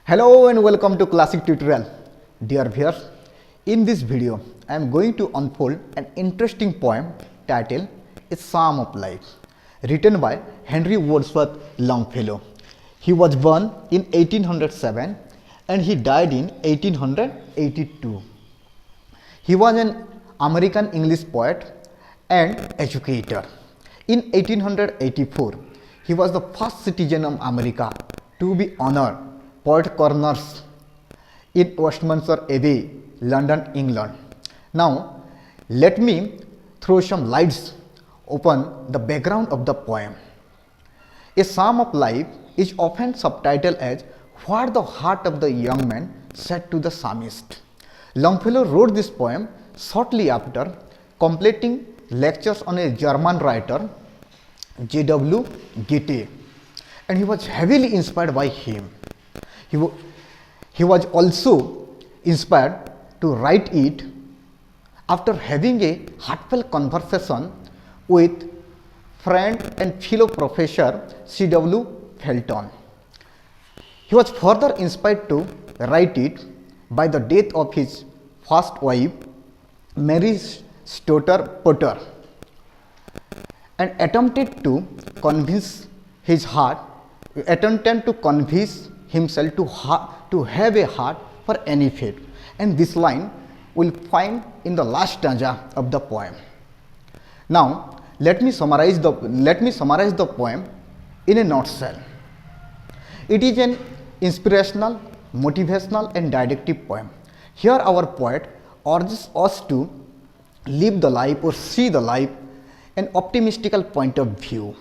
Hello and welcome to Classic Tutorial. Dear viewers, in this video I am going to unfold an interesting poem titled A Psalm of Life, written by Henry Wordsworth Longfellow. He was born in 1807 and he died in 1882. He was an American English poet and educator. In 1884, he was the first citizen of America to be honored Poet Corners in Westminster Abbey, London, England. Now, let me throw some lights upon the background of the poem. A Psalm of Life is often subtitled as What the Heart of the Young Man Said to the Psalmist. Longfellow wrote this poem shortly after completing lectures on a German writer, J.W. Goethe, and he was heavily inspired by him. He was also inspired to write it after having a heartfelt conversation with friend and fellow professor C.W. Felton. He was further inspired to write it by the death of his first wife, Mary Stotter Potter, and attempted to convince himself to have a heart for any fate, and this line will find in the last stanza of the poem. Now let me summarize the poem in a nutshell. It is an inspirational, motivational and didactic poem. Here our poet urges us to live the life or see the life an optimistical point of view.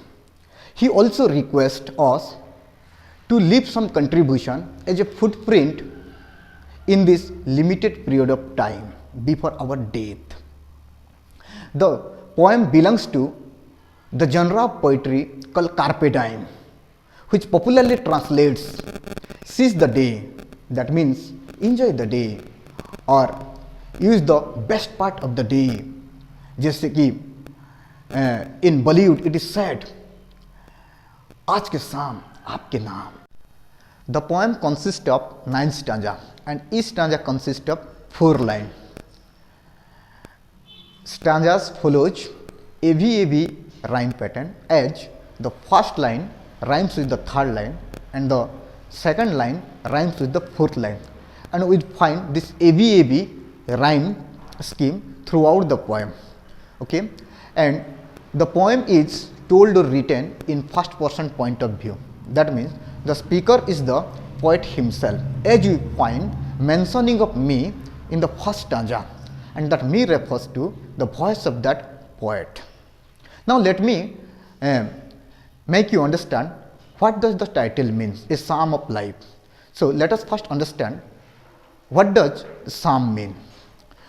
He also requests us to leave some contribution as a footprint in this limited period of time before our death. The poem belongs to the genre of poetry called Carpe Diem, which popularly translates seize the day, that means enjoy the day, or use the best part of the day. जैसे कि in Bollywood it is said, आज के शाम आपके नाम. The poem consists of 9 stanzas and each stanza consists of 4 lines. Stanzas follows ABAB rhyme pattern, as the first line rhymes with the third line and the second line rhymes with the fourth line, and we find this ABAB rhyme scheme throughout the poem. Okay, and the poem is told or written in first person point of view. That means the speaker is the poet himself, as you find mentioning of me in the first stanza, and that me refers to the voice of that poet. Now let me make you understand what does the title means, a psalm of life. So let us first understand what does psalm mean.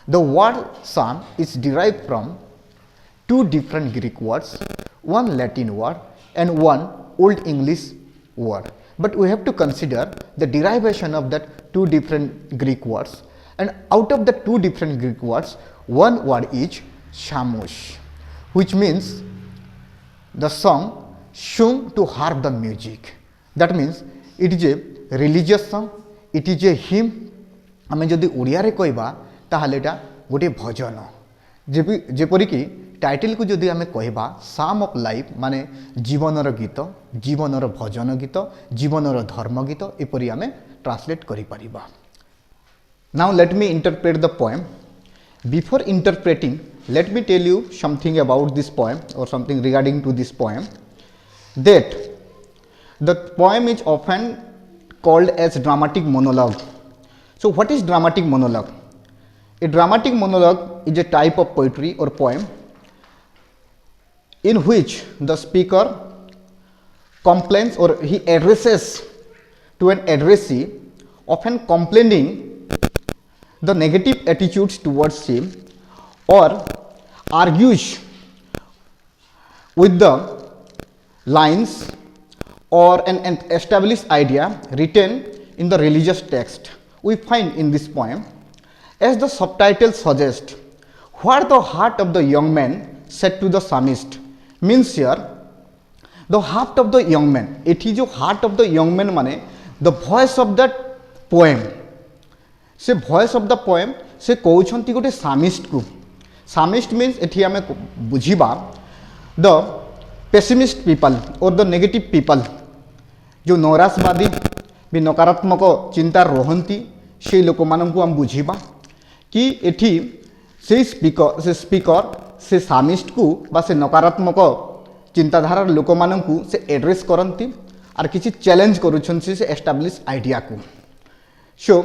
The word psalm is derived from 2 different Greek words, one Latin word and one Old English word. But we have to consider the derivation of that 2 different Greek words, and out of the 2 different Greek words, one word is shamos, which means the song sung to harp the music. That means it is a religious song, it is a hymn. आमे जदि ओडिया रे कहबा ताहाले एटा गोटे भजन, जेपरि कि title को जदि आमे कहबा साम ऑफ लाइफ माने जीवनर गीत, जीवनर भजन गीत, जीवनर धर्म गीत, एपरि आमे ट्रांसलेट करि परिबा. Now let me interpret the poem. Before interpreting, let me tell you something about this poem or something regarding to this poem, that the poem is often called as dramatic monologue. So what is dramatic monologue? A dramatic monologue is a type of poetry or poem in which the speaker complains or he addresses to an addressee, often complaining the negative attitudes towards him, or argues with the lines or an established idea written in the religious text we find in this poem. As the subtitle suggests, what the heart of the young man said to the psalmist means here the heart of the young man. It is the heart of the young man, mane the voice of that poem से voice of the poem से कहते गोटे psalmist को psalmist means एठी आमे बुझीबा the pessimist people और the negative people जो नैराशवादी भी नकारात्मक चिंता रहती से लोक मानू आम बुझीबा कि एठी से स्पीकर से सामिस्ट को बा से नकारात्मक चिंताधारा लोक मानू से एड्रेस करती आर किसी चैलेंज करुछन से एस्टाब्लिश आइडिया को so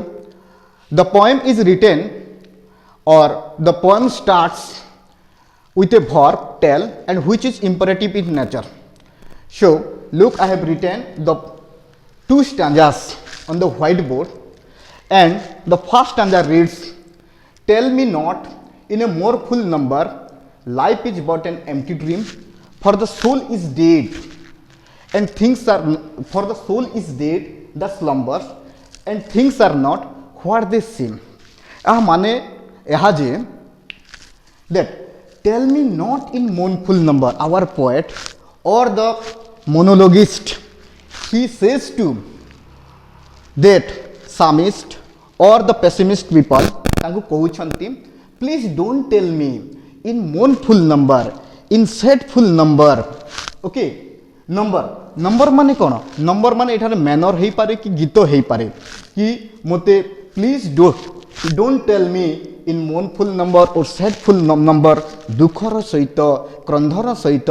the poem is written और the poem starts with a verb tell and which is imperative in nature. So look, I have written the 2 stanzas on the whiteboard and the first stanza reads, tell me not in a more full number, life is but an empty dream, for the soul is dead and things are, for the soul is dead the slumbers and things are not what they seem. माने यह जे that tell me not in mournful number, our poet or the monologuist, he says to that psalmist or the pessimist people, तांको कहउछंती please don't tell me in mournful number, in sadful number. Okay, number माने कोन? number माने एठारे manner हेई पारे कि गीत हेई पारे कि मोते please don't tell me in mournful number or sadful number, दुखर सहित क्रंधर सहित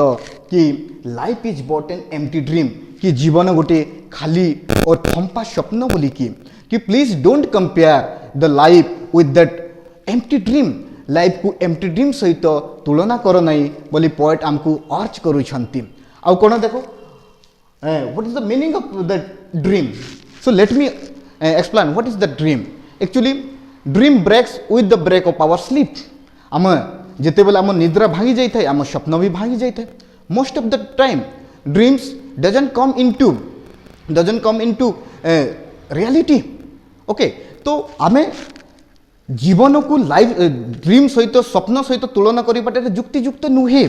कि life is but N empty dream, कि जीवन गोटे खाली और फंपा स्वप्न बोली कि please don't compare the life with that empty dream, life को एम्प्टी ड्रीम सहित तुलना कर नहीं बोली पोएट आमको अर्ज करूछंती. आउ कोन देखो what is the meaning of the dream. So let me explain what is the dream. Actually dream breaks with the break of our sleep. आम जिते बेले आम निद्रा भांगी जाए आम स्वप्न भी भांगी जाए. Most of the time dreams doesn't come into reality. Okay, तो आम जीवन को लाइफ ड्रीम सहित स्वप्न सहित तुलना करवाटा युक्तियुक्त नुहे.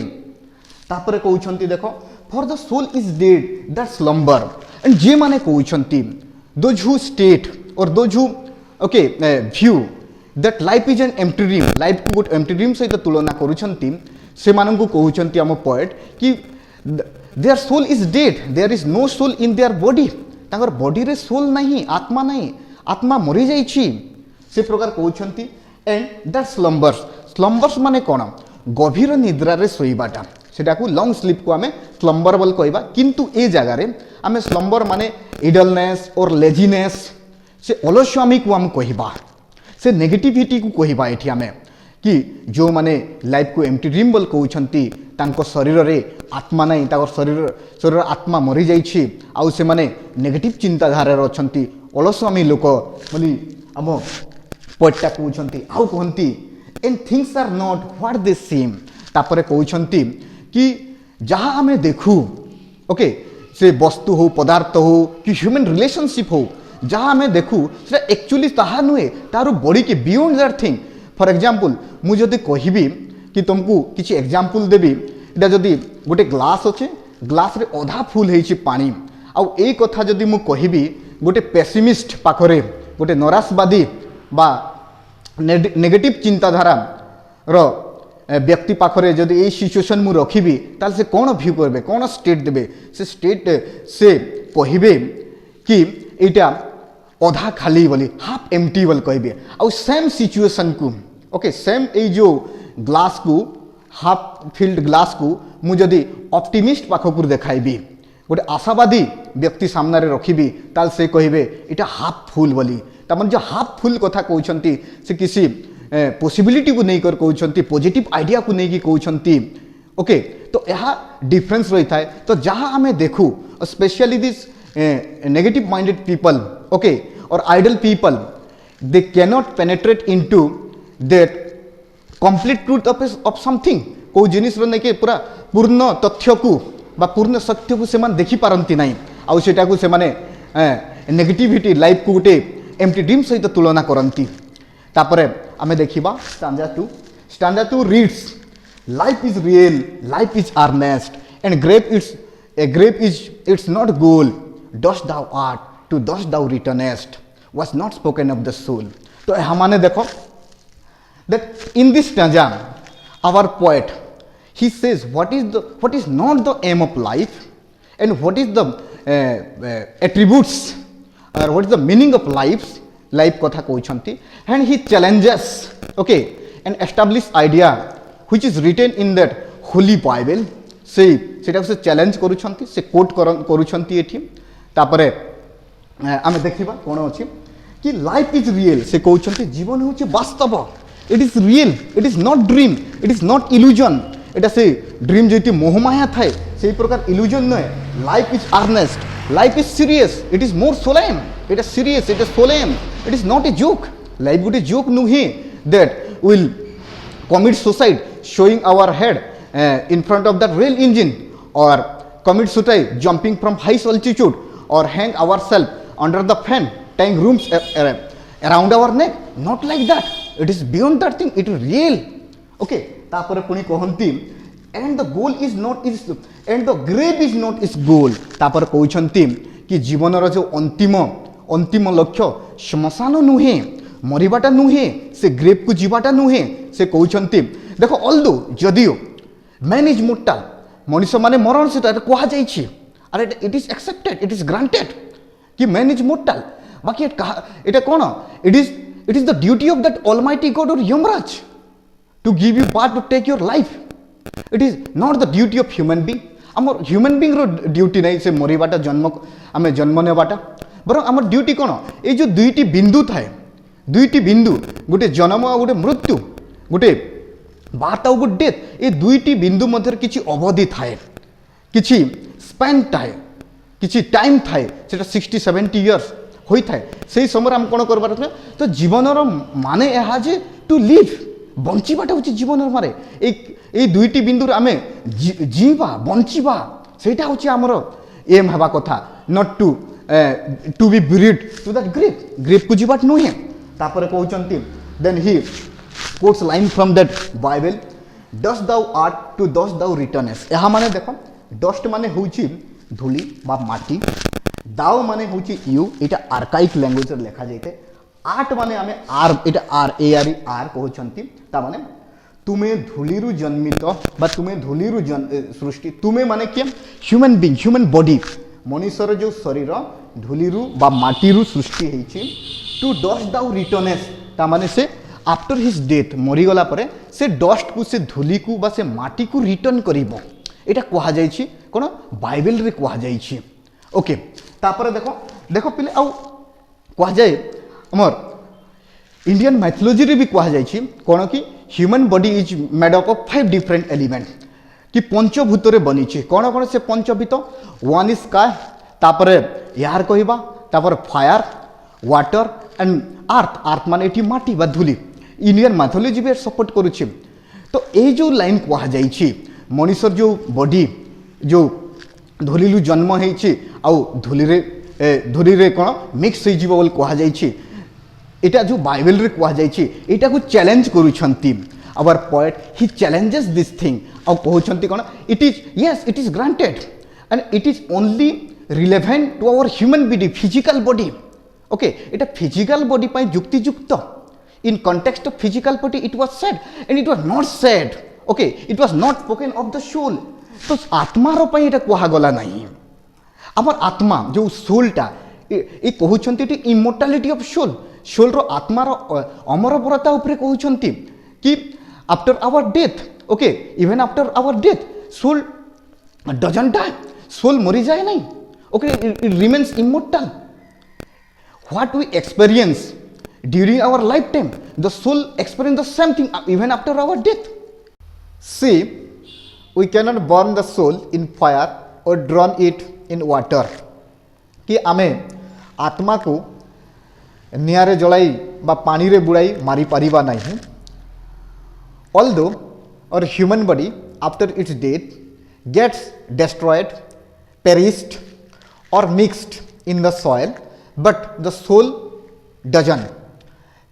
तापर कहउछंती देखो for the soul is dead that slumber, and जे माने कहउछंती दोज हु स्टेट और those who okay view that life is an empty dream, life को गोटे एम्प्टी ड्रीम सहित तुलना करुछंती से मानू कहउछंती आम पोएट कि their soul is dead, there is no soul in their body. तांकर बॉडी रे सोल नहीं, आत्मा नहीं, आत्मा मरी जाइछि से प्रकार कहउछंती. एंड दैट स्लम्बर्स माने कोन? गभीर निद्रा रे सोइबाटा, सेटा को लॉन्ग स्लीप को आमे स्लम्बर बोल कहबा. किंतु ए जगह रे आमे स्लम्बर माने इडलनेस और लेजीनेस से अलस्वामी को आम कहबा, से नेगेटिविटी को कहबा. एठी आमे कि जो माने लाइफ को एम्प्टी ड्रीम बोल कहउछंती तांको शरीर रे आत्मा नहीं, तांको शरीर आत्मा मरी जाइछि, आउ से माने नेगेटिव चिंताधारा रे अछंती, अलस्वामी लोक बोली आम पोएटा कहउछंती. आउ कहंती and things are not what they seem. तापरे कहउछंती कि जहाँ आमे देखू, ओके, से वस्तु हो, पदार्थ हो कि ह्यूमन रिलेशनशिप हो, जहाँ आमे देखू से एक्चुअली ताहा नुहे, तार बड़ी के beyond that thing. For example मु जदि कहबी कि तुमको किसी एग्जांपल देबी, एटा जदि गोटे ग्लास अच्छे, ग्लास रे अधा फुल हेछि पानी, आउ ए कथा जदि मु कहबी गोटे पेसिमिस्ट पाखरे, गोटे नैराशवादी बा नेगेटिव चिंताधारा रो व्यक्ति पाखरे जदि ए सिचुएशन मु रखिबी ताल से कौन व्यू करबे, कौन स्टेट देबे, से स्टेट से कहबे कि एटा अधा खाली बोली, हाफ एम्प्टी बोल कहबे. आउ सेम सिचुएशन को, ओके, सेम ए जो ग्लास को, हाफ फिल्ड ग्लास को मु जदि ऑप्टिमिस्ट पाखकुर देखाइबी, गोटे आशावादी व्यक्ति सामने रखिबी, ताल से कहबे एटा हाफ फुल बोली. तार जो हाफ फुल कथा कहउछंती से किसी पॉसिबिलिटी को नहीं कर कहउछंती, पॉजिटिव आइडिया को नहीं कि कहउछंती. ओके, तो यह डिफरेंस रही था. तो जहाँ आमे देखू specially this negative minded people, okay, और idle people, they cannot penetrate into that complete truth of something. को जिनिस रो नहीं कि पूरा पूर्ण तथ्य को बा पूर्ण सत्य को सेमान देखि पारंती नाही, आउ सेटा को सेमाने नेगेटिविटी लाइफ को गोटे एम्प्टी ड्रीम सहित तुलना करंती. तापरे आमे देखिबा stanza 2 reads life is real, life is earnest, and grave is its not goal, dust thou art, to dust thou returnest. was not spoken of the soul. तो यहाँ माने देखो that in this stanza our poet he says what is not the aim of life and what is the attributes or what is the meaning of life कथा कहउछंती and he challenges okay an established idea which is written in that holy Bible सेटा से challenge करूछंती से coat करूछंती एठी तापरे आमे देखिबा कोन अछि कि लाइफ इज रियल से कहउछंती जीवन होछि वास्तव it is real it is not dream it is not illusion एटा से ड्रीम जेति मोहमाया थाए सेही प्रकार इल्यूजन नय life is earnest life is serious it is more solemn it is serious it is solemn it is not a joke life गुटे joke नुहे that will commit suicide showing our head in front of that rail engine or commit suicide jumping from high altitude or hang ourselves under the fan tying rooms around our neck not like that it is beyond that thing it is real okay tapore puni kohanti and the goal is not is and the grave is not is goal tapore कहउछंती कि जीवन रो जो अंतिम लक्ष्य श्मशान नुहे मरिबाटा नुहे से grave को जीवाटा नुहे से कहउछंती देखो ऑल्दो जदियो मैन इज मोर्टाल मनुष्य माने मरण से कहा जाइछि अरे it is accepted it is granted कि मैन इज मोर्टाल बाकी एटा कोन it is the duty of that almighty God और Yamraj to give you part to take your life it is not the duty of human being हमर human being रो duty नै से मरिबाटा आमे जन्म नेबाटा बरं हमर ड्यूटी कोन ए जो दुईटी बिंदु थाए दुईटी बिंदु गोटे जन्म आ गोटे मृत्यु गोटे बात आ गोटे डेथ ए दुईटी बिंदु मध्य किछि अवधि थाए किछि स्पैन थाए किछि टाइम थाए सेटा 60-70 इयर्स होई थाए सेही समय हम कोन करबार तो जीवनर माने एहा जे टू लिव बंचिबाटा होछि जीवनर मारे ए दुईटी बिंदु आमे जीवा बंचिबा सेटा होछि हमर एम हेबा कथा not to be buried to that grave को जीबाट नुहे तापर कहउचंती then he quotes line from that Bible dust thou art to dust thou returns एहा माने देखो डस्ट माने होउची धूली बा माटी दाउ माने होउची यू एटा आर्काइक लैंग्वेज रे लिखा जाइते आर्ट माने आमे are Etah R A R are कहउचंती ता माने तुमे धूलीरु जन्मित बा तुमे धूलीरु सृष्टि तुमे माने के ह्यूमन बीइंग ह्यूमन बॉडी मनुष्यर जो शरीर धूलीरु बा माटीरु सृष्टि हेछि टू डस्ट दाउ रिटर्नस ता माने से आफ्टर हिज डेथ मरीगला परे से डस्ट को से धूली को बा से माटी को रिटर्न करिवो एटा कहा जाइछि कोन बाइबल रे कहा जाइछि ओके तापर देखो देखो पिले आ कहा जाय हमर इंडियन माइथोलॉजी रे भी कहा जाइछि कोन कि human body is made up of 5 different element कि पंचभूत रे बनिछि कोन कोन से पंचभूत वन इज स्काई तापर एयर कहबा तापर फायर वाटर एंड अर्थ अर्थ माने एठी माटी बा धूली इंडियन माइथोलॉजी भी सपोर्ट करूछि तो ए जो लाइन कहा जाइछि मनुष्यर जो बॉडी जो धूलीलु जन्म हेछि आ धूली रे कोन मिक्स हो जीवो बोल कहा जाइछि एटा जो बाइबल रे कहा जाइछि एटा को चैलेंज करूछंती our poet he challenges this thing आ कहउछंती कोन it is yes it is granted and it is only relevant to our human body physical body okay it physical body पाई युक्तियुक्त in context of physical body it was said and it was not said okay it was not spoken of the soul तो आत्मा रो पाई एटा कहा गला नहीं हमर आत्मा जो सोलटा ए कहउछंती टी इमोर्टालिटी ऑफ सोल रो आत्मा रो अमरपरता ऊपर कहउछंती कि after our death okay even after our death soul doesn't die soul मरी जाए नहीं okay it remains immortal what we experience during our lifetime the soul experience the same thing even after our death see we cannot burn the soul in fire or drown it in water कि आमे आत्मा को नियारे जलाई बा पानी रे बुड़ाई मारी परिबा नहीं although our human body after its death gets destroyed perished or mixed in the soil but the soul doesn't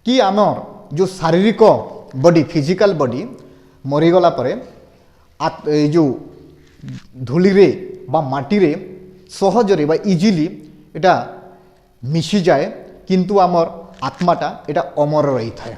कि आमर जो शारीरिक बॉडी फिजिकल बॉडी मरीगला परे जो धूली रे बा माटी रे सहज रे बा इजिली एटा मिसी जाए किंतु आमर आत्माटा एटा अमर रही थाए।